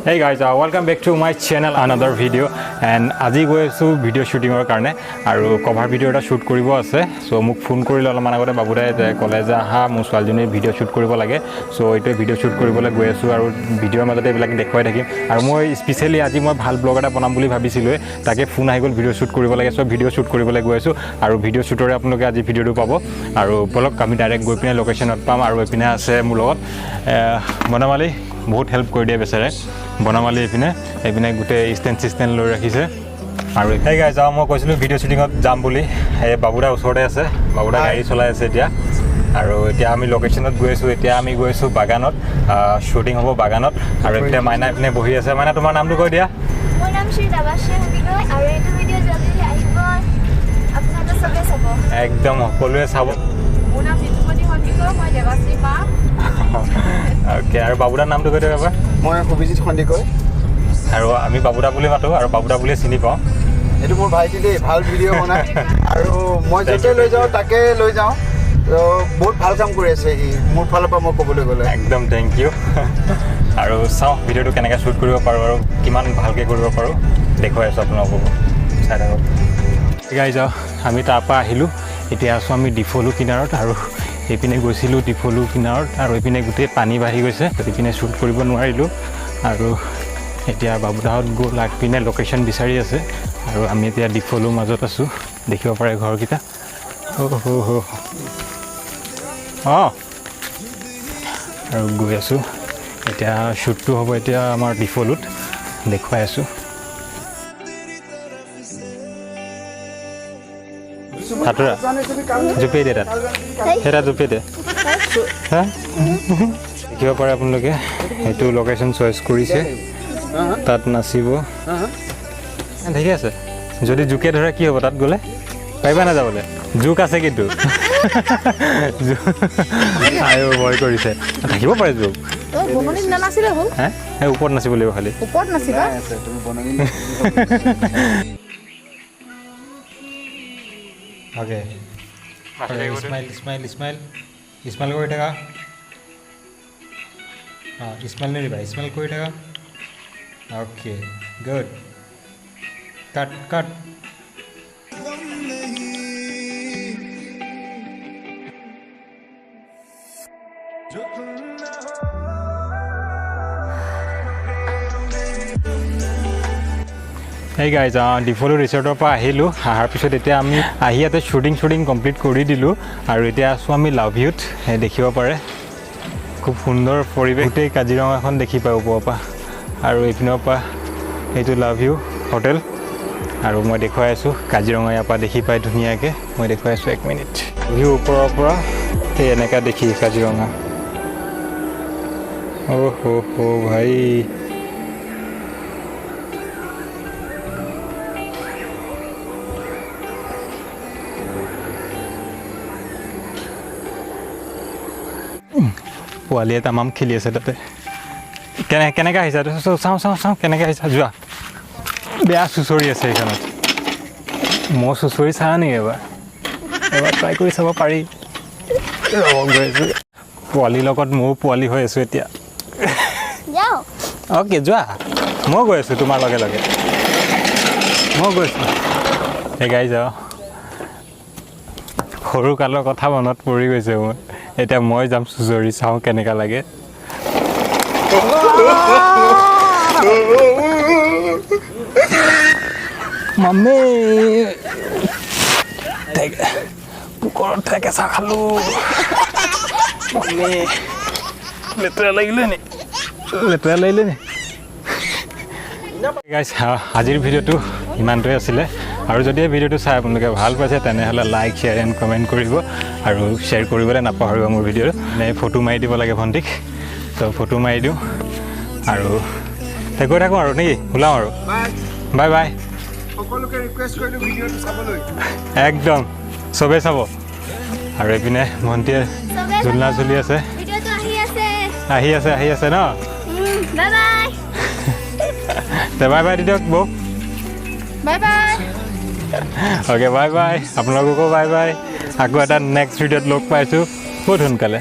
Hey guys, welcome back to my channel, another video. And আজি গৈ আছো video শুটিংৰ কাৰণে আৰু কভাৰ ভিডিও এটা শুট কৰিব আছে সো মোক ফোন কৰিলে অলপমান আগতে বাবুদাই ক'লে যে আহা মোৰ ছোৱালীজনীৰ ভিডিও শুট কৰিব লাগে সো এইটো ভিডিও শুট কৰিবলৈ গৈ আছো আৰু ভিডিওৰ মাজতে এইবিলাক দেখুৱাই থাকিম আৰু মই স্পেশালি আজি মই ভাল ব্লগ এটা বনাম বুলি ভাবিছিলো তাকে ফোন আহি গ'ল ভিডিও শুট কৰিব লাগে সো ভিডিও শুট কৰিবলৈ গৈ আছো আৰু ভিডিও শুটৰে আপোনালোকে আজি ভিডিওটো পাব আৰু বলক আমি ডাইৰেক্ট গৈ পিনে লোকেশনত পাম আৰু এপিনে আছে মোৰ লগত বনামালি বহুত হেল্প কৰি দিয়ে বেচাৰে বনামালি এপিনে গোটে ষ্টেণ্ড লৈ ৰাখিছে আৰু এই গাইজ মই কৈছিলোঁ ভিডিও শ্বুটিঙত যাম বুলি এই বাবুদা ওচৰতে আছে বাবুদা গাড়ী চলাই আছে এতিয়া আৰু এতিয়া আমি লোকেশনত গৈ আছোঁ এতিয়া আমি গৈ আছোঁ বাগানত শ্বুটিং হ'ব বাগানত আৰু এতিয়া মাইনা এপিনে বহি আছে মাইনা তোমাৰ নামটো কৈ দিয়া মোৰ নাম শ্ৰী দাবাশ্ৰী হবিগৈ আৰু এইটো ভিডিও জলদি আহিব আপোনালোকে সবে চাব একদম সকলোৱে চাব মোৰ নাম জিতুমণি সন্দিকৈ মই দেৱাশ্ৰী মা ওকে আৰু বাবুদাৰ নামটো কৈ দিবা মই অভিজিত সন্দিকৈ আৰু আমি বাবুদা বুলি মাতো আৰু বাবুদা বুলি চিনি পাওঁ এইটো মোৰ ভাইটি দেই ভাল ভিডিঅ' বনাই আৰু মই য'তে লৈ যাওঁ তাকে লৈ যাওঁ বহুত ভাল কাম কৰি আছে সি মোৰ ফালৰ পৰা মই ক'বলৈ গ'লে একদম থেংক ইউ আৰু চাওঁ ভিডিঅ'টো কেনেকৈ শ্বুট কৰিব পাৰোঁ আৰু কিমান ভালকৈ কৰিব পাৰোঁ দেখুৱাই আছোঁ আপোনালোকক চাই থাকক গাইজ আমি তাৰপৰা আহিলোঁ এতিয়া আছোঁ আমি ডিফলু কিনাৰত আৰু এইপিনে গৈছিলোঁ ডিফলু কিনাৰত আৰু এইপিনে গোটেই পানী বাঢ়ি গৈছে এইপিনে শ্বুট কৰিব নোৱাৰিলোঁ আৰু এতিয়া বাবুদাহঁত গ'ল আগপিনে লোকেশ্যন বিচাৰি আছে আৰু আমি এতিয়া ডিফলুৰ মাজত আছোঁ দেখিব পাৰে ঘৰকেইটা অঁ আৰু গৈ আছোঁ এতিয়া শ্বুটটো হ'ব এতিয়া আমাৰ ডিফলুত দেখুৱাই আছোঁ সাঁতোৰা জুপিয়াই দে তাত সেইটা জুপিয়াই দে হা দেখিব পাৰে আপোনালোকে সেইটো লোকেশ্যন চইচ কৰিছে তাত নাচিব ঠিকে আছে যদি জোকে ধৰে কি হ'ব তাত গ'লে পাৰিবা নাযাবলৈ জোক আছে কিন্তু আয়ো ভয় কৰিছে থাকিব পাৰে জোক হে ওপৰত নাচিব লাগিব খালি ওপৰত নাচিবা okay smile smile smile smile কৰি থাকা অঁ স্মাইল নেৰিবা স্মাইল কৰি থাকা অ'কে গুড কাট কাট এই গাইজ ডিফলু ৰিচৰ্টৰ পৰা আহিলোঁ অহাৰ পিছত এতিয়া আমি আহি ইয়াতে শ্বুটিং কমপ্লিট কৰি দিলোঁ আৰু এতিয়া আছোঁ আমি লাভ ইউত দেখিব পাৰে খুব সুন্দৰ পৰিৱেশ গোটেই কাজিৰঙাখন দেখি পায় ওপৰৰ পৰা আৰু এইপিনৰ পৰা এইটো লাভ ইউ হোটেল আৰু মই দেখুৱাই আছোঁ কাজিৰঙা ইয়াৰ পৰা দেখি পাই ধুনীয়াকৈ মই দেখুৱাই আছোঁ 1 মিনিট ভিউ ওপৰৰ পৰা সেই এনেকুৱা দেখি কাজিৰঙা অ' ভাই পোৱালীয়ে তামাম খেলি আছে তাতে কেনেকৈ আহিছা চাওঁ কেনেকৈ আহিছা যোৱা বেয়া চুচৰি আছে এইখনত মই চুচৰি চাওঁ নেকি এবাৰ ট্ৰাই কৰি চাব পাৰি গৈ আছোঁ পোৱালিৰ লগত ময়ো পোৱালি হৈ আছোঁ এতিয়া অ'কে যোৱা মই গৈ আছোঁ তোমাৰ লগে লগে মই গৈছোঁ সেই গাই যাওঁ সৰু কালৰ কথা মনত পৰি গৈছে মোৰ এতিয়া মই যাম চুচৰি চাওঁ কেনেকুৱা লাগে মামে কুকুৰত থেকেচা খালোঁ মামে লেতেৰা লাগিলে নি গাইজ আজিৰ ভিডিঅ'টো ইমানটোৱে আছিলে আৰু যদি এই ভিডিঅ'টো চাই আপোনালোকে ভাল পাইছে তেনেহ'লে লাইক শ্বেয়াৰ এণ্ড কমেণ্ট কৰিব আৰু শ্বেয়াৰ কৰিবলৈ নাপাহৰিব মোৰ ভিডিঅ'টো মানে ফটো মাৰি দিব লাগে ভণ্টিক তো ফটো মাৰি দিওঁ আৰু গৈ থাকোঁ আৰু নেকি ওলাওঁ আৰু বাই বাই সকলোকে ৰিকুৱেষ্ট কৰিলোঁ ভিডিঅ'টো চাবলৈ একদম চবেই চাব আৰু এইপিনে ভণ্টিয়ে ঝুলনা ঝুলি আছে আহি আছে ন বাই বাই দিয়ক বৌ bye bye okay bye bye আপোনালোককো বাই বাই আকৌ এটা নেক্সট ভিডিঅ'ত লগ পাইছোঁ বহুত সোনকালে